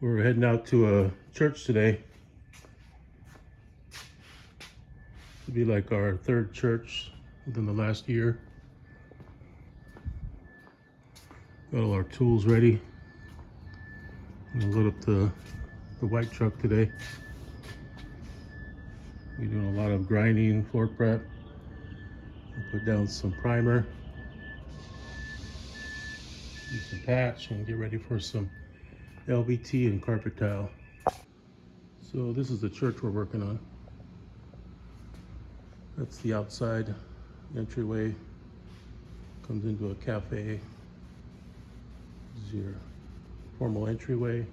We're heading out to a church today. It'll be like our third church within the last year. Got all our tools ready. I'm gonna load up the white truck today. We're doing a lot of grinding, floor prep. We'll put down some primer, do some patch, and get ready for some LVT and carpet tile. So this is the church we're working on. That's the outside entryway. Comes into a cafe. This is your formal entryway.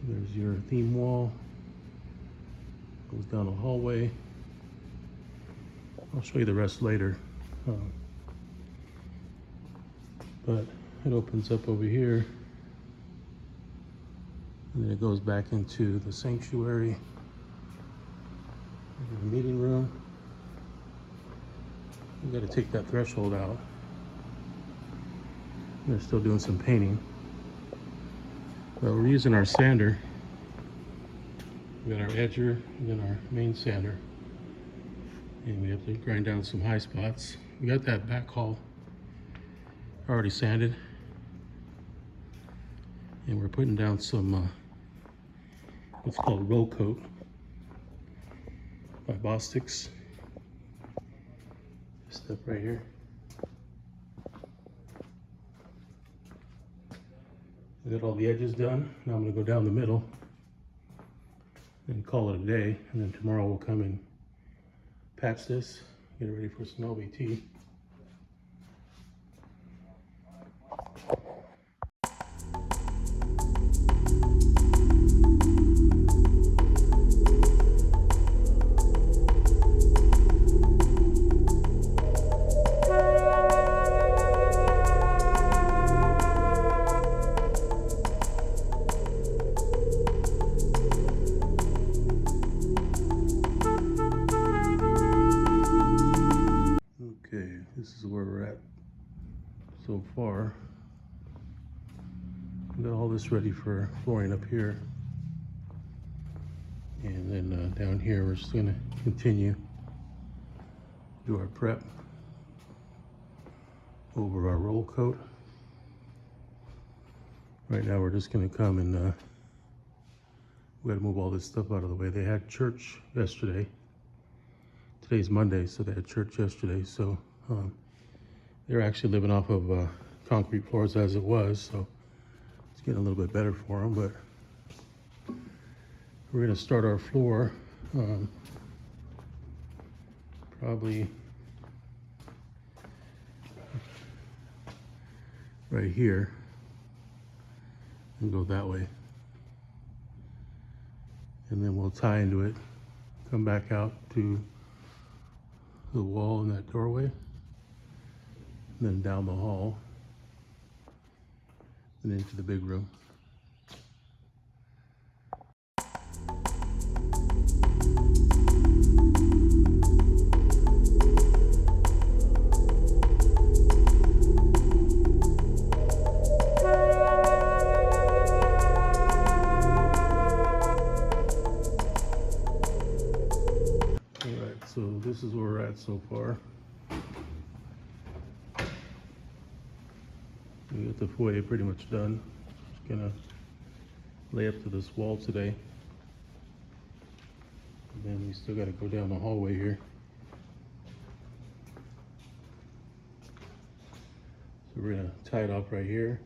There's your theme wall. Goes down a hallway. I'll show you the rest later. But it opens up over here. And then it goes back into the sanctuary, the meeting room. You got to take that threshold out. They're still doing some painting. But we're using our sander. We got our edger and then our main sander. And we have to grind down some high spots. We got that back hall already sanded. And we're putting down some what's called roll coat by Bostix. This stuff right here. We got all the edges done. Now I'm gonna go down the middle and call it a day. And then tomorrow we'll come and patch this, get it ready for some LVT. This is where we're at so far. We got all this ready for flooring up here. And then down here, we're just gonna continue do our prep over our roll coat. Right now, we're just gonna come and we gotta move all this stuff out of the way. They had church yesterday. Today's Monday, so they had church yesterday. So they're actually living off of concrete floors as it was, so it's getting a little bit better for them. But we're going to start our floor probably right here and go that way. And then we'll tie into it, come back out to the wall in that doorway. And then down the hall and into the big room. All right, so this is where we're at so far. We got the foyer pretty much done. Just gonna lay up to this wall today. And then we still gotta go down the hallway here. So we're gonna tie it off right here.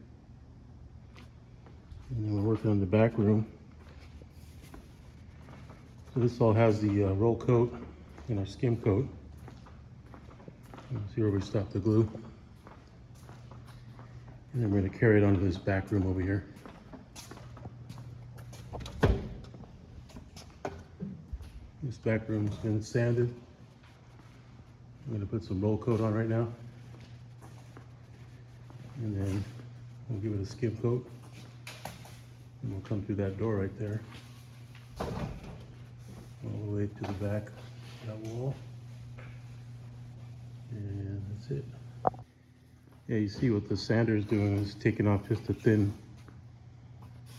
And then we're working on the back room. So this all has the roll coat and our skim coat. See where we stopped the glue. And then we're going to carry it onto this back room over here. This back room's been sanded. I'm going to put some roll coat on right now. And then we'll give it a skim coat. And we'll come through that door right there. All the way to the back of that wall. And that's it. Yeah, you see what the sander is doing is taking off just a thin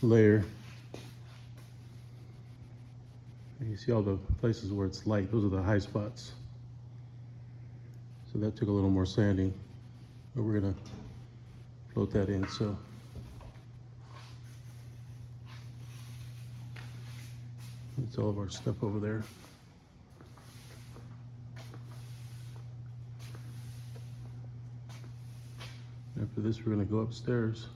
layer. And you see all the places where it's light, those are the high spots. So that took a little more sanding, but we're gonna float that in. So that's all of our stuff over there. After this, we're gonna go upstairs.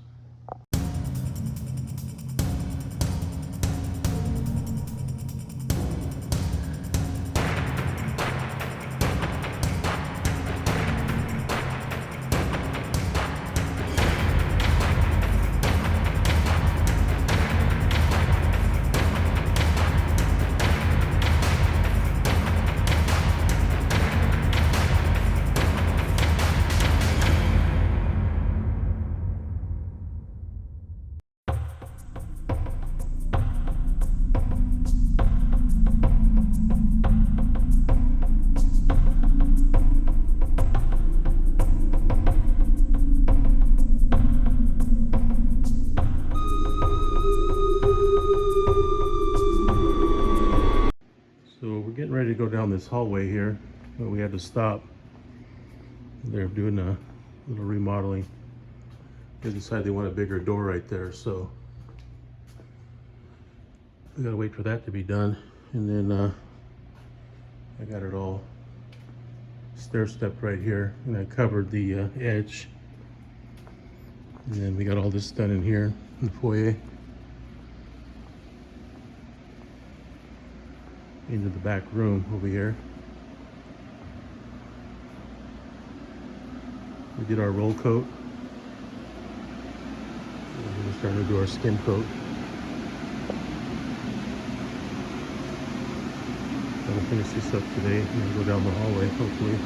So we're getting ready to go down this hallway here, but we had to stop. They're doing a little remodeling. They decided they want a bigger door right there, so we gotta wait for that to be done. And then I got it all stair stepped right here, and I covered the edge. And then we got all this done in here in the foyer. Into the back room over here. We did our roll coat. And we're starting to do our skin coat. I'm gonna finish this up today and then go down the hallway, hopefully.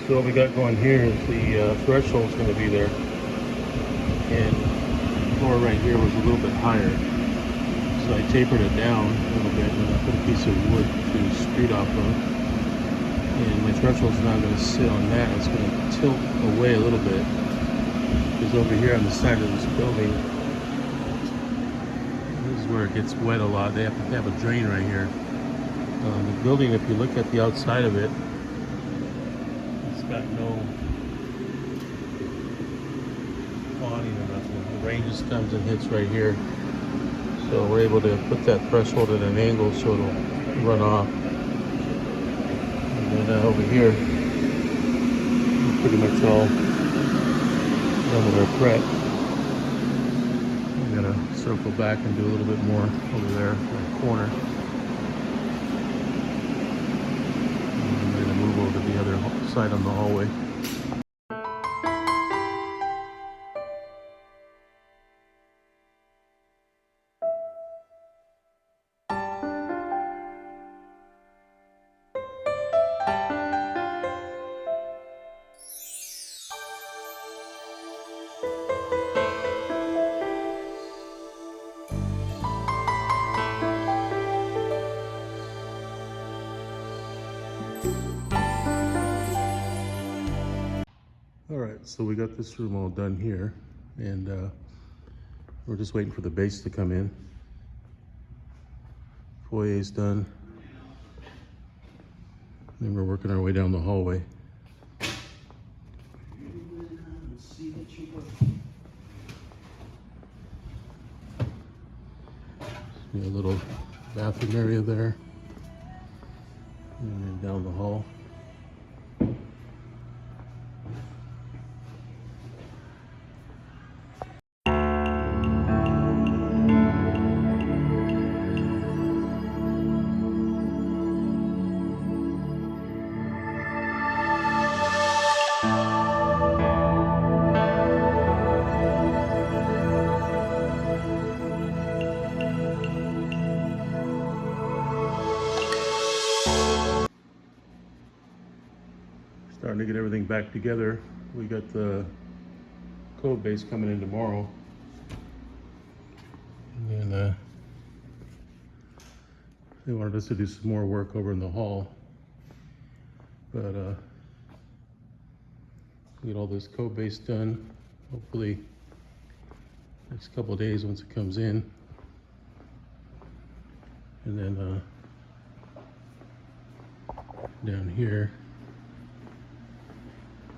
So what we got going here is the threshold's going to be there, and the floor right here was a little bit higher, so I tapered it down a little bit, and I put a piece of wood to street off of, and my threshold's not going to sit on that. It's going to tilt away a little bit, because over here on the side of this building, this is where it gets wet a lot. They have to have a drain right here. The building, if you look at the outside of it, got no awning or nothing. The rain just comes and hits right here. So we're able to put that threshold at an angle so it'll run off. And then over here, we're pretty much all done with our prep. I'm gonna circle back and do a little bit more over there in the corner. To the other side on the hallway. All right, so we got this room all done here, and we're just waiting for the base to come in. Foyer's done. Then we're working our way down the hallway. See a little bathroom area there, and then down the hall. starting to get everything back together. We got the code base coming in tomorrow. And then they wanted us to do some more work over in the hall. But get all this code base done. Hopefully next couple of days once it comes in. And then down here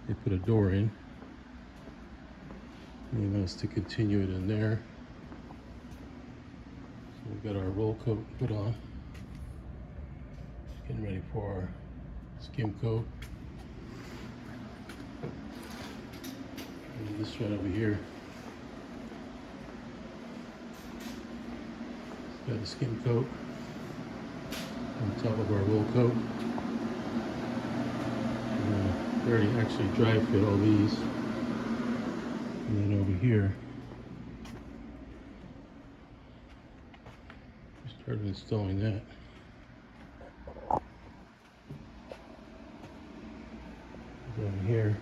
they put a door in. They want us to continue it in there. So we've got our roll coat put on. Getting ready for our skim coat. And this right over here. It's got a skim coat on top of our roll coat. We already actually dry fit all these. And then over here, we started installing that. Down here,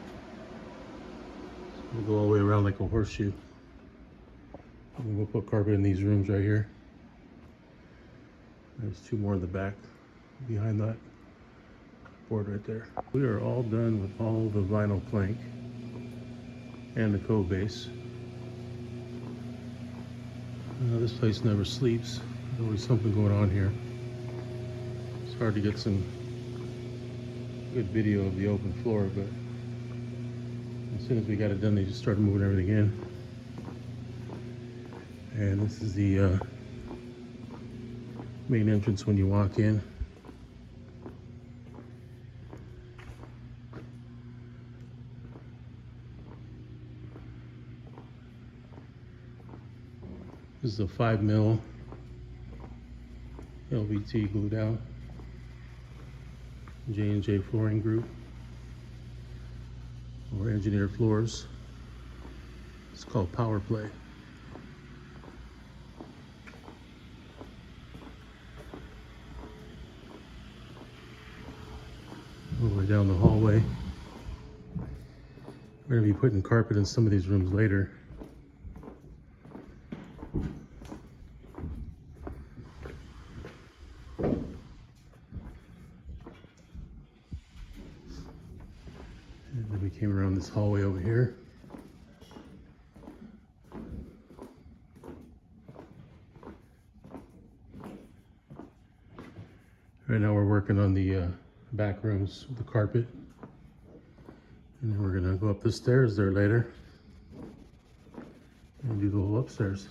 we'll go all the way around like a horseshoe. And we'll put carpet in these rooms right here. There's two more in the back behind that board right there. We are all done with all the vinyl plank and the code base. This place never sleeps. There's always something going on here. It's hard to get some good video of the open floor, but as soon as we got it done, they just started moving everything in. And this is the main entrance when you walk in. This is a 5mm LVT glue down. J&J Flooring Group, or Engineered Floors. It's called Power Play. All the way down the hallway. We're going to be putting carpet in some of these rooms later. And then we came around this hallway over here. Right now we're working on the back rooms with the carpet. And then we're gonna go up the stairs there later and do the whole upstairs.